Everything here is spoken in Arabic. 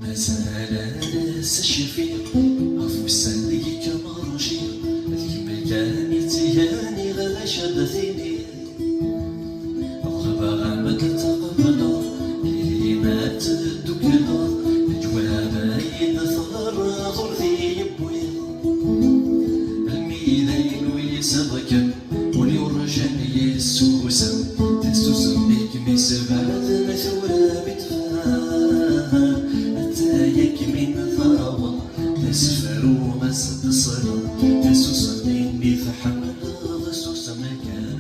ما زال ناس الشفيق غف وسالي كما رشيق ذيك مكاني تياني غدا شبثيني الغبا غامد تقبل لينا تدكل الجواب ينثر غرذي يبوي الميدين ويسبك وليرجن يسوسم تسوسم بيك مسبعد مثورة بتفاها أتايك من ثروة تسفر وما ستصل تسوسم إني فحمل غسوس مكان